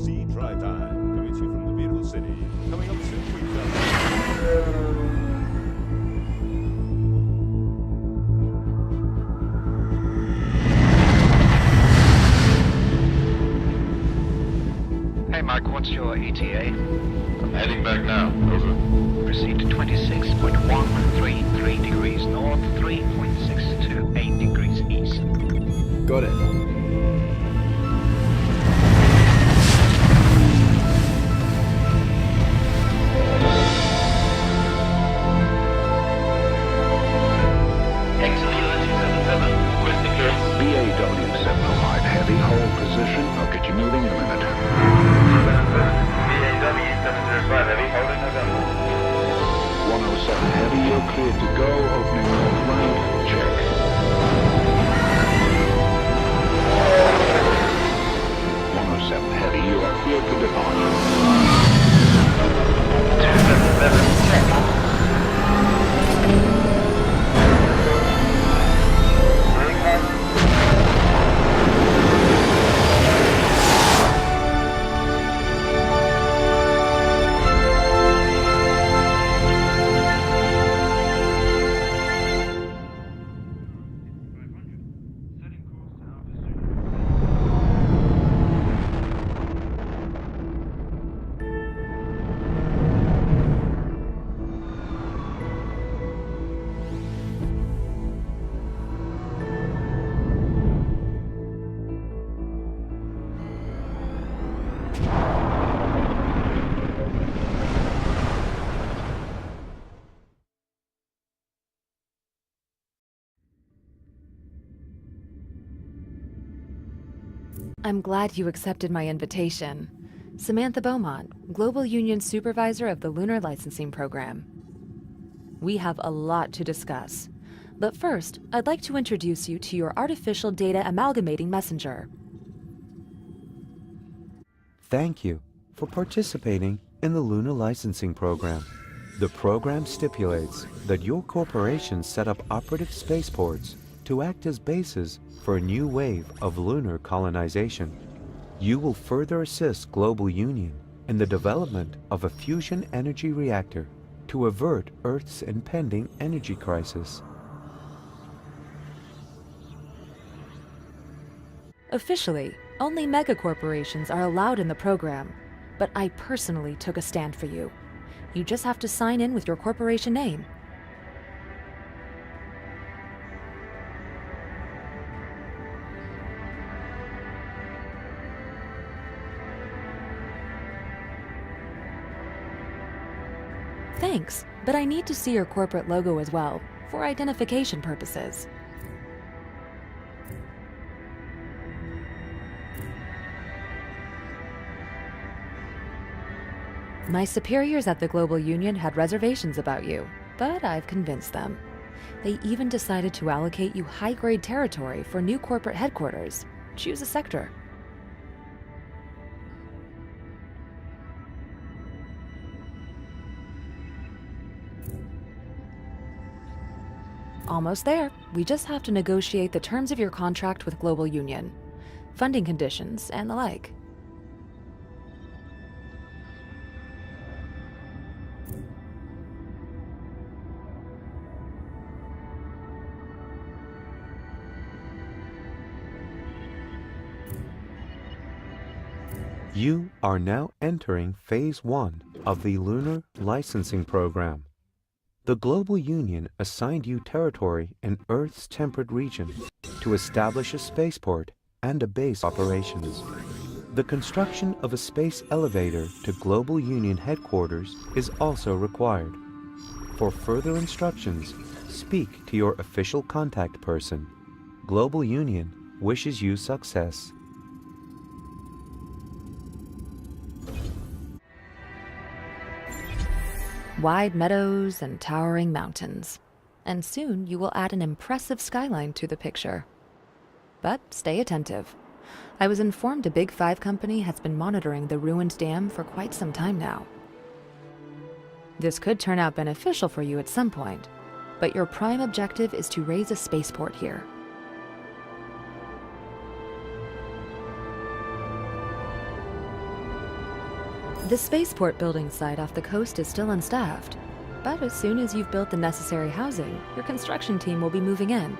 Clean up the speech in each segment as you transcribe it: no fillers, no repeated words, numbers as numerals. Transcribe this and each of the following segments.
easy drive time, coming to you from the beautiful city. Coming up soon, Hey, Mike, what's your ETA? I'm heading back now. Over. Proceed to 26.133 degrees north, 3.628 degrees east. Got it. BAW-705 Heavy, hold position. I'll get you moving in a minute. BAW-705 Heavy, hold in November. 107 Heavy, you're cleared to go. Opening north right. Check. 107 Heavy, you are cleared for departure. 277, check. I'm glad you accepted my invitation. Samantha Beaumont, Global Union Supervisor of the Lunar Licensing Program. We have a lot to discuss, but first, I'd like to introduce you to your Artificial Data Amalgamating Messenger. Thank you for participating in the Lunar Licensing Program. The program stipulates that your corporation set up operative spaceports to act as bases for a new wave of lunar colonization. You will further assist Global Union in the development of a fusion energy reactor to avert Earth's impending energy crisis. Officially, only megacorporations are allowed in the program, but I personally took a stand for you. You just have to sign in with your corporation name. Thanks, but I need to see your corporate logo as well, for identification purposes. My superiors at the Global Union had reservations about you, but I've convinced them. They even decided to allocate you high-grade territory for new corporate headquarters. Choose a sector. Almost there. We just have to negotiate the terms of your contract with Global Union, funding conditions, and the like. You are now entering Phase 1 of the Lunar Licensing Program. The Global Union assigned you territory in Earth's temperate region to establish a spaceport and a base operations. The construction of a space elevator to Global Union headquarters is also required. For further instructions, speak to your official contact person. Global Union wishes you success. Wide meadows and towering mountains. And soon you will add an impressive skyline to the picture. But stay attentive. I was informed a Big Five company has been monitoring the ruined dam for quite some time now. This could turn out beneficial for you at some point, but your prime objective is to raise a spaceport here. The spaceport building site off the coast is still unstaffed, but as soon as you've built the necessary housing, your construction team will be moving in.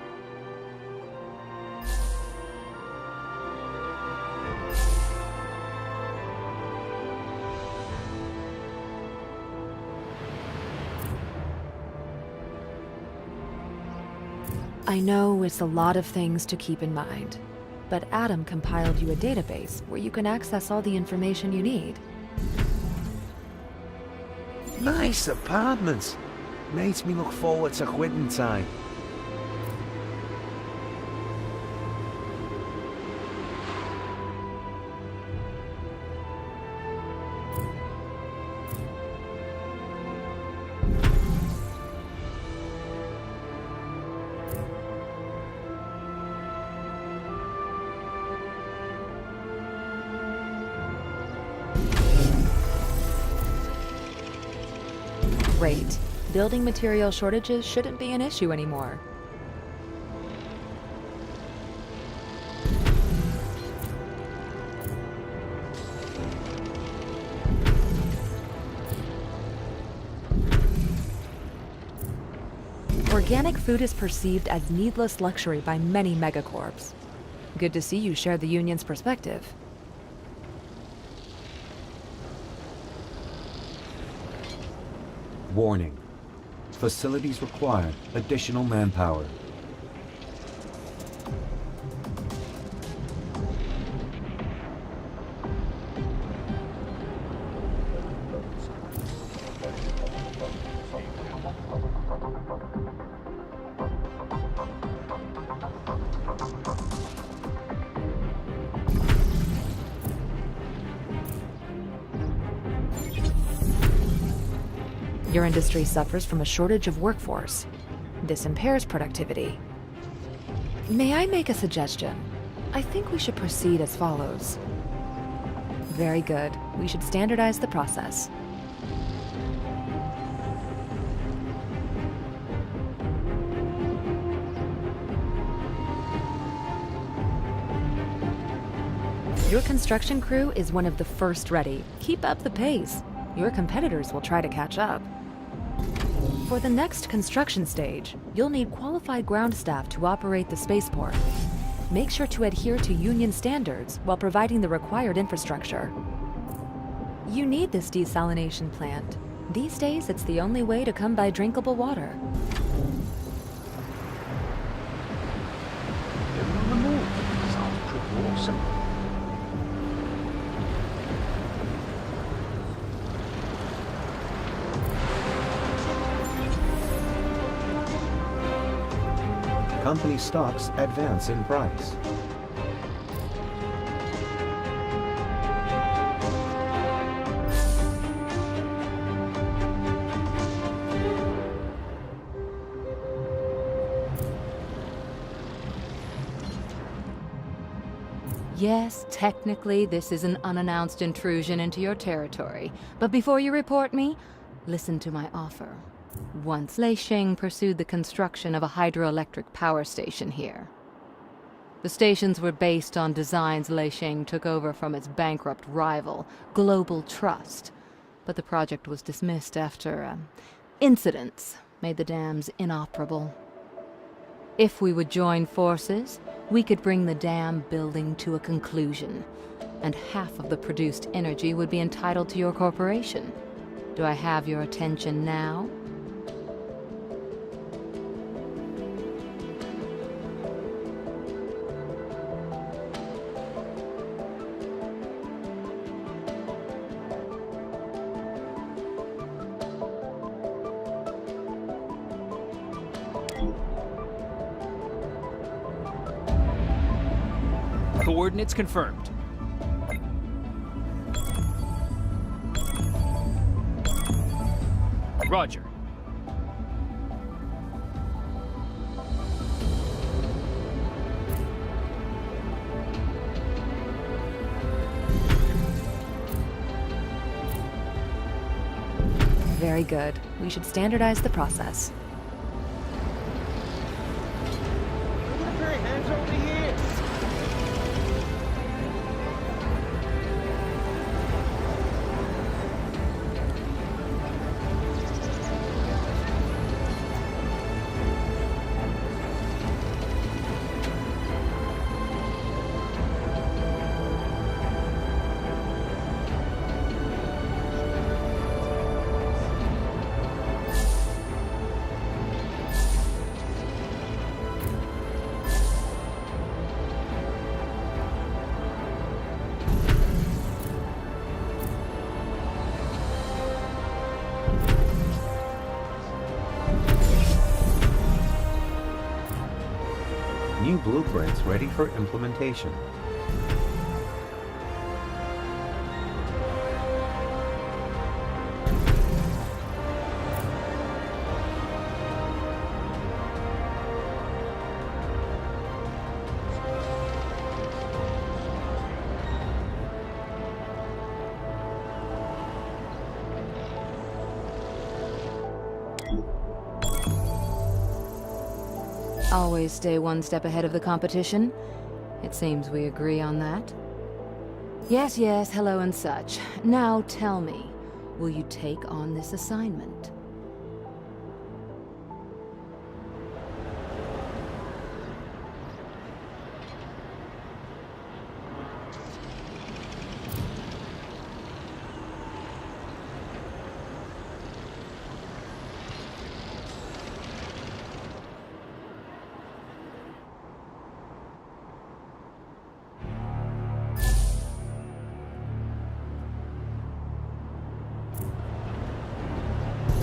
I know it's a lot of things to keep in mind, but Adam compiled you a database where you can access all the information you need. Nice apartments. Makes me look forward to quitting time. Great. Building material shortages shouldn't be an issue anymore. Organic food is perceived as needless luxury by many megacorps. Good to see you share the Union's perspective. Warning. Facilities require additional manpower. Your industry suffers from a shortage of workforce. This impairs productivity. May I make a suggestion? I think we should proceed as follows. Very good. We should standardize the process. Your construction crew is one of the first ready. Keep up the pace. Your competitors will try to catch up. For the next construction stage, you'll need qualified ground staff to operate the spaceport. Make sure to adhere to Union standards while providing the required infrastructure. You need this desalination plant. These days, it's the only way to come by drinkable water. Living on the moon. Sounds pretty awesome. Company stocks advance in price. Yes, technically this is an unannounced intrusion into your territory, but before you report me, listen to my offer. Once Leisheng pursued the construction of a hydroelectric power station here. The stations were based on designs Leisheng took over from its bankrupt rival, Global Trust, but the project was dismissed after incidents made the dams inoperable. If we would join forces, we could bring the dam building to a conclusion, and half of the produced energy would be entitled to your corporation. Do I have your attention now? Coordinates confirmed. Roger. Very good. We should standardize the process. Hands over here. New blueprints ready for implementation. Always stay one step ahead of the competition. It seems we agree on that. Yes, yes, hello and such. Now tell me, will you take on this assignment?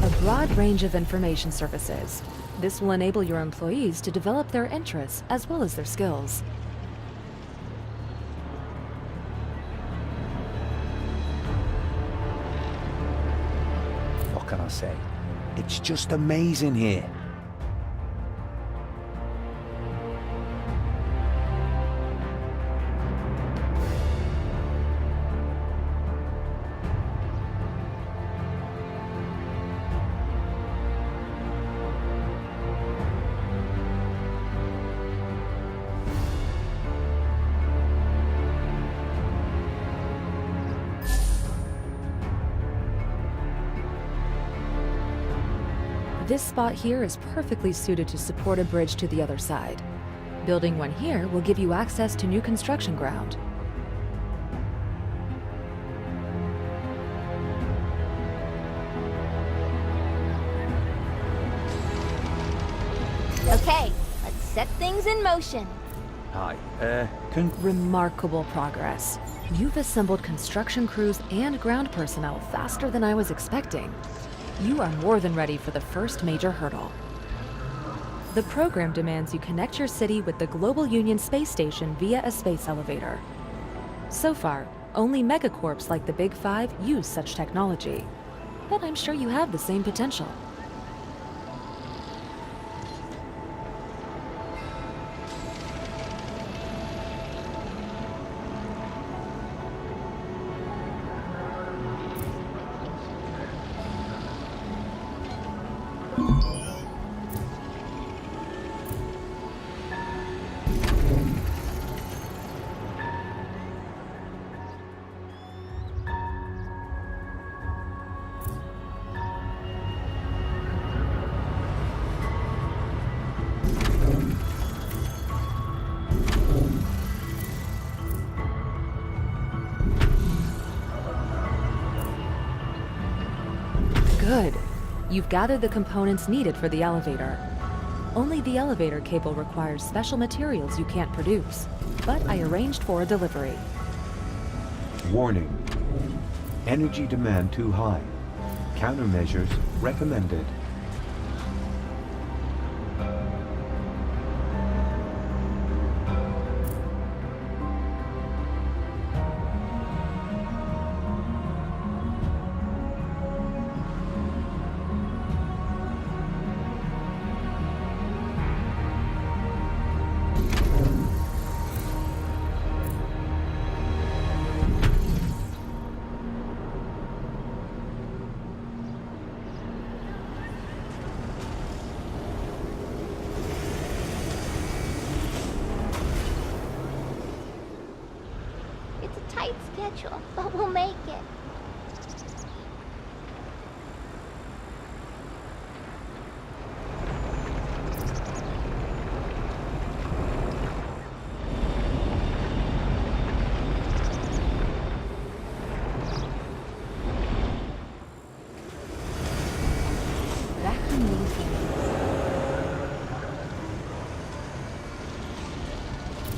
A broad range of information services. This will enable your employees to develop their interests as well as their skills. What can I say? It's just amazing here. This spot here is perfectly suited to support a bridge to the other side. Building one here will give you access to new construction ground. Okay, let's set things in motion. Hi, Remarkable progress. You've assembled construction crews and ground personnel faster than I was expecting. You are more than ready for the first major hurdle. The program demands you connect your city with the Global Union space station via a space elevator. So far, only megacorps like the Big Five use such technology. But I'm sure you have the same potential. Good. You've gathered the components needed for the elevator. Only the elevator cable requires special materials you can't produce, but I arranged for a delivery. Warning. Energy demand too high. Countermeasures recommended. It's a tight schedule, but we'll make it.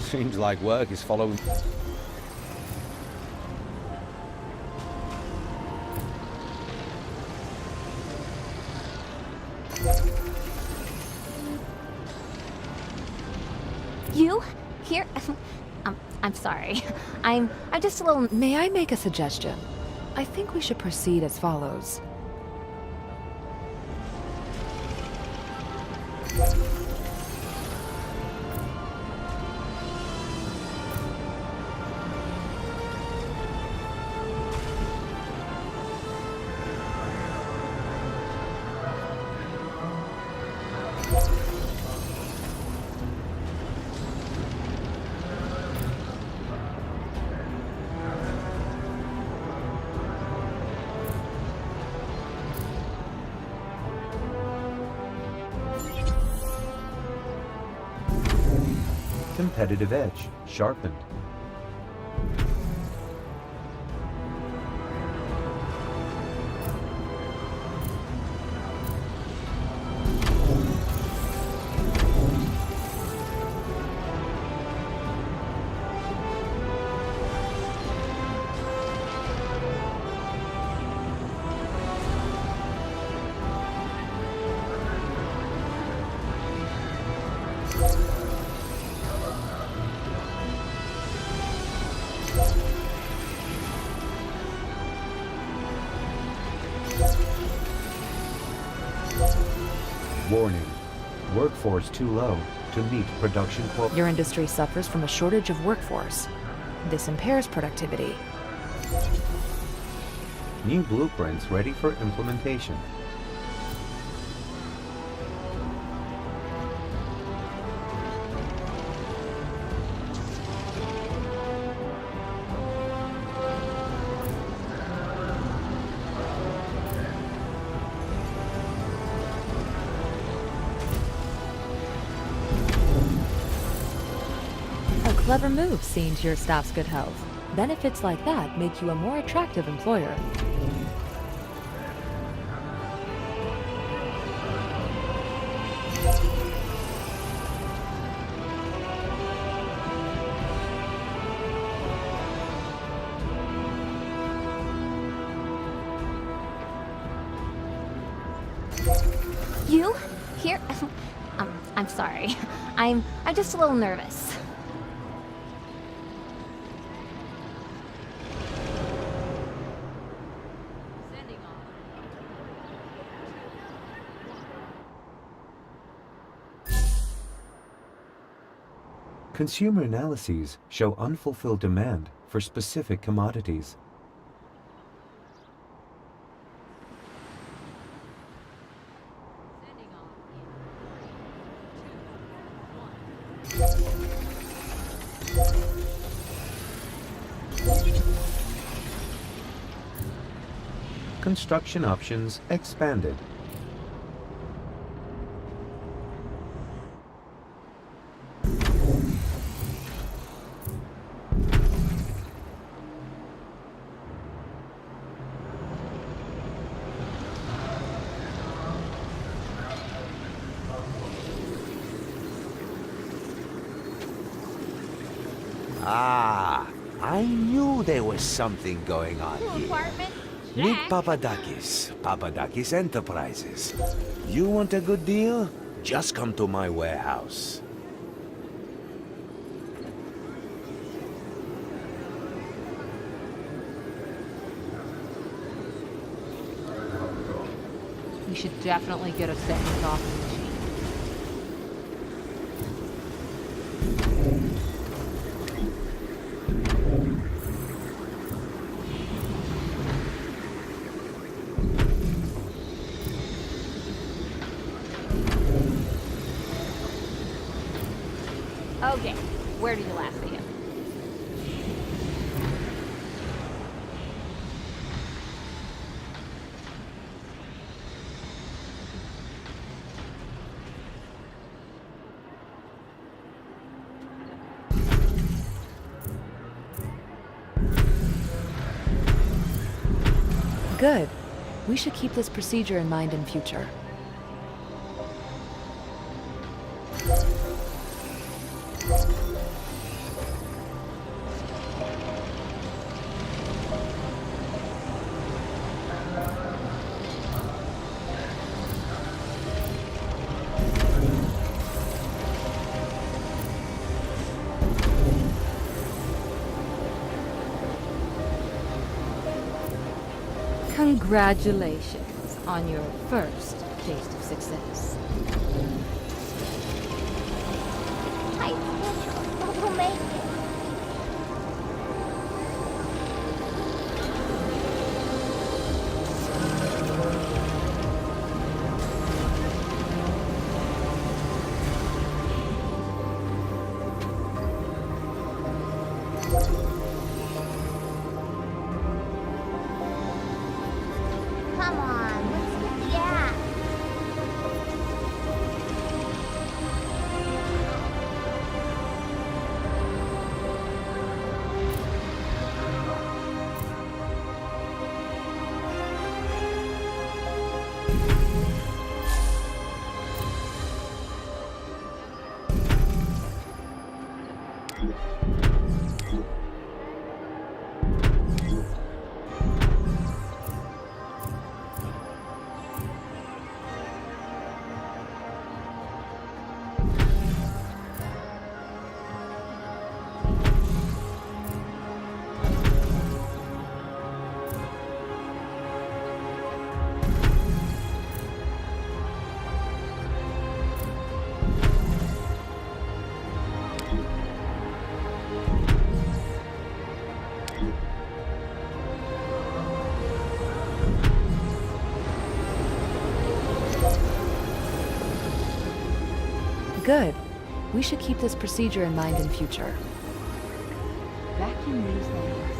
seems like work is following. You? Here? I'm sorry. I'm just a little... May I make a suggestion? I think we should proceed as follows. Competitive edge sharpened. Warning. Workforce too low to meet production quota. Your industry suffers from a shortage of workforce. This impairs productivity. New blueprints ready for implementation. A clever move, seeing to your staff's good health. Benefits like that make you a more attractive employer. You? Here? I'm sorry. I'm just a little nervous. Consumer analyses show unfulfilled demand for specific commodities. Construction options expanded. Ah, I knew there was something going on New here. apartment? Meet Jack. Papadakis Enterprises. You want a good deal? Just come to my warehouse. You should definitely get a second coffee machine. Okay, where did you last see him? Good. We should keep this procedure in mind in future. Congratulations on your first taste of success. Tight schedule, but we'll make it. Come on, let's get the act. Good. We should keep this procedure in mind in future. Vacuum these things.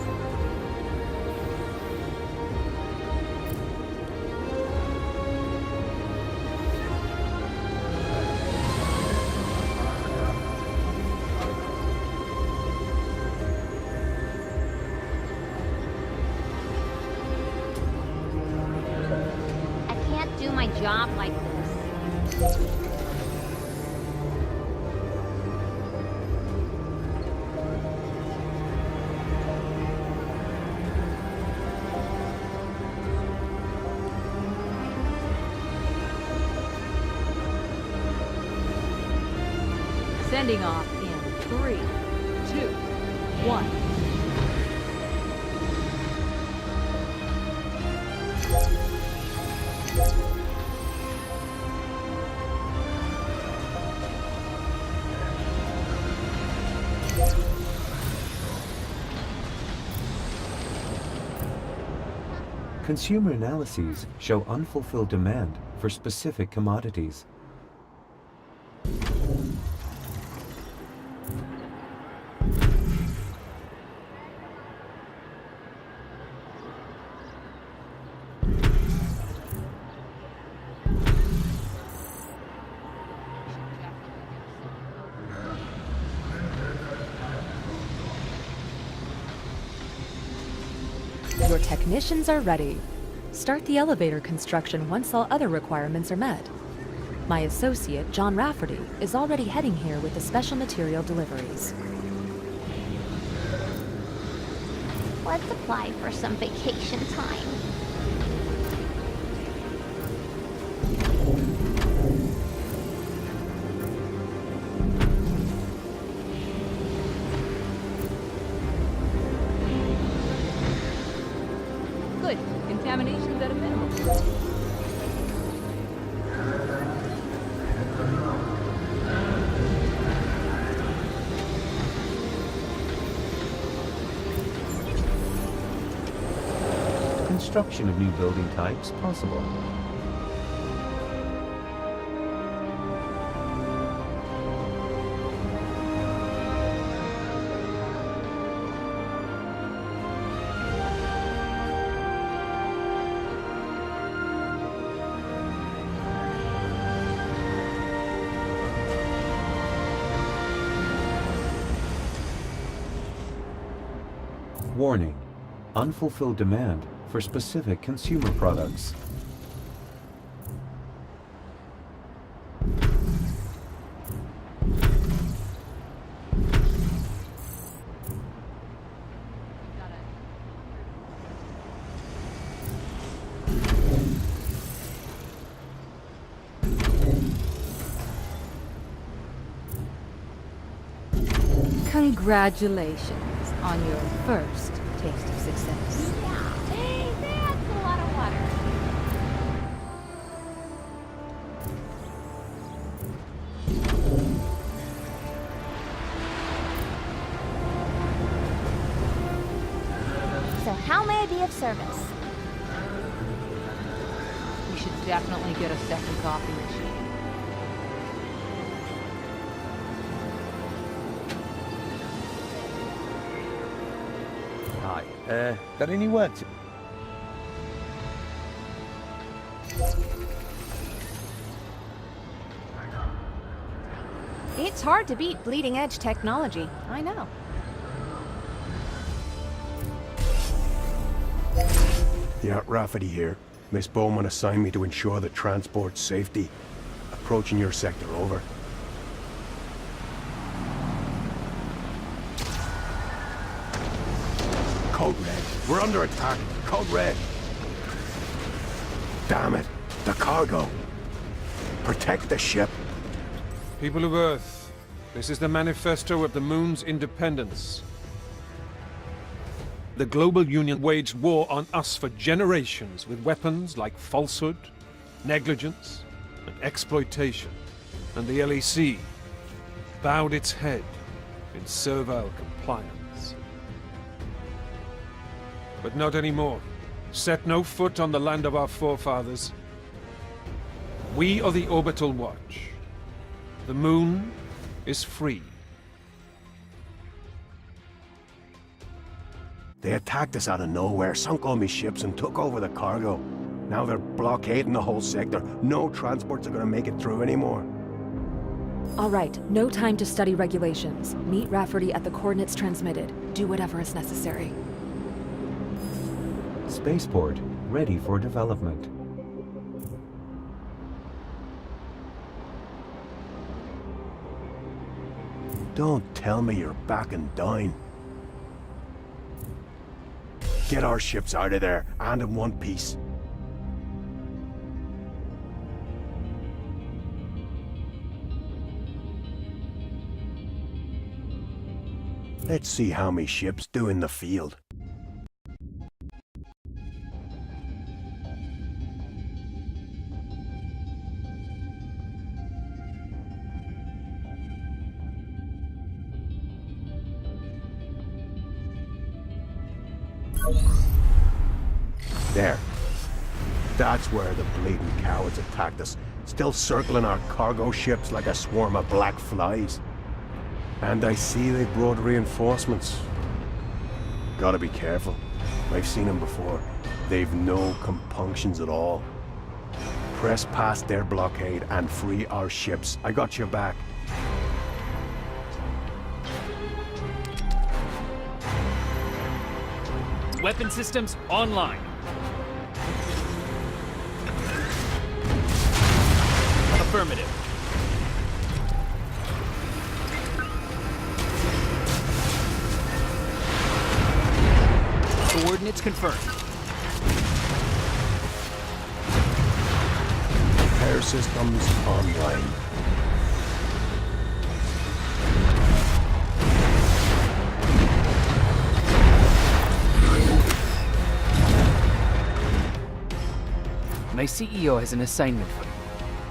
I can't do my job like this. Sending off in 3, 2, 1. Consumer analyses show unfulfilled demand for specific commodities. Your technicians are ready. Start the elevator construction once all other requirements are met. My associate, John Rafferty, is already heading here with the special material deliveries. Let's apply for some vacation time. Good. Contamination's at a minimum. Construction of new building types possible. Warning: unfulfilled demand for specific consumer products. Congratulations on your first taste of success. Yeah, hey, that's a lot of water. service. We should definitely get a second coffee machine. Hi. Got any words? It's hard to beat bleeding-edge technology, I know. Yeah, Rafferty here. Miss Bowman assigned me to ensure the transport's safety. Approaching your sector, over. Code Red. We're under attack. Code Red. Damn it. The cargo. Protect the ship. People of Earth, this is the manifesto of the Moon's independence. The global union waged war on us for generations with weapons like falsehood, negligence, and exploitation. And the LEC bowed its head in servile compliance. But not anymore. Set no foot on the land of our forefathers. We are the Orbital Watch. The Moon is free. They attacked us out of nowhere, sunk all my ships and took over the cargo. Now they're blockading the whole sector. No transports are gonna make it through anymore. All right, no time to study regulations. Meet Rafferty at the coordinates transmitted. Do whatever is necessary. Spaceport, ready for development. Don't tell me you're back and down. Get our ships out of there, and in one piece. Let's see how me ships do in the field. There. That's where the bleeding cowards attacked us, still circling our cargo ships like a swarm of black flies. And I see they brought reinforcements. Gotta be careful. I've seen them before. They've no compunctions at all. Press past their blockade and free our ships. I got your back. Weapon systems online. Affirmative. Coordinates confirmed. Repair systems online. My CEO has an assignment for you.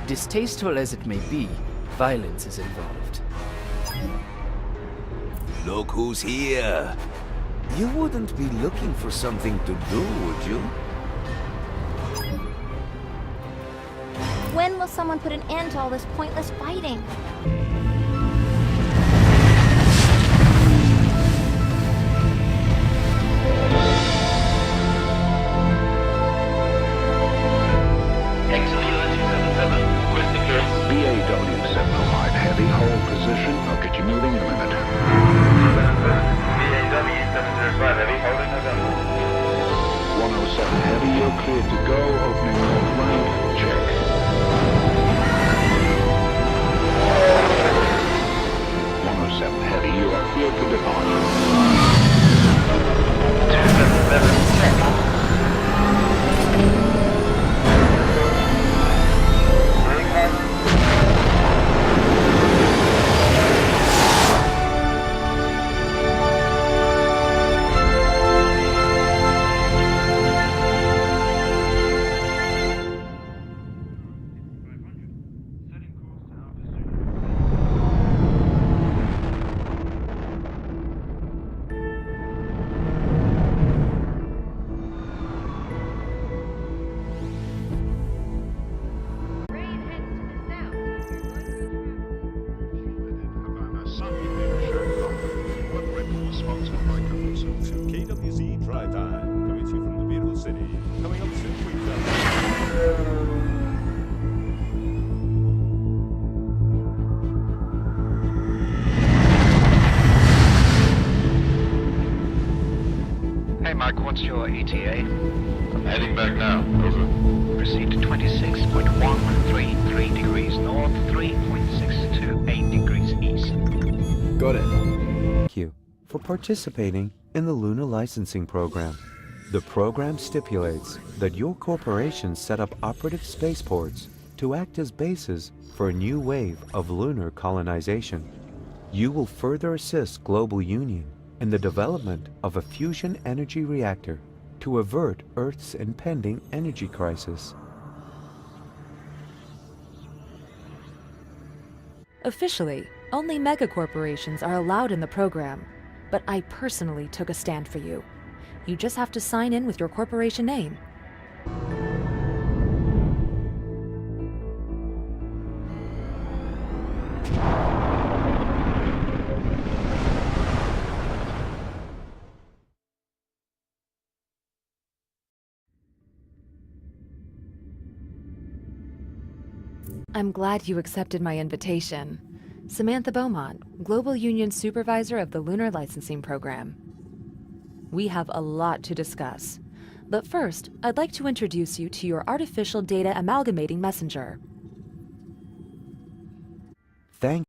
Distasteful as it may be, violence is involved. Look who's here. You wouldn't be looking for something to do, would you? When will someone put an end to all this pointless fighting? BAW-705 heavy, hold position. I'll get you moving in a minute. BAW-705 heavy, holding November. 107 heavy, you're cleared to go. Opening north right, check. 107 heavy, you are cleared for departure. 277, check. Welcome to KWZ Drive Time, coming to you from the beautiful city. Coming up soon, Hey, Mark, what's your ETA? I'm heading back now. Over. Proceed to 26.133 degrees north, 3.628 degrees east. Got it. Thank you for participating in the Lunar Licensing Program. The program stipulates that your corporation set up operative spaceports to act as bases for a new wave of lunar colonization. You will further assist Global Union in the development of a fusion energy reactor to avert Earth's impending energy crisis. Officially, only megacorporations are allowed in the program, but I personally took a stand for you. You just have to sign in with your corporation name. I'm glad you accepted my invitation. Samantha Beaumont, Global Union Supervisor of the Lunar Licensing Program. We have a lot to discuss, but first, I'd like to introduce you to your Artificial Data Amalgamating Messenger. Thank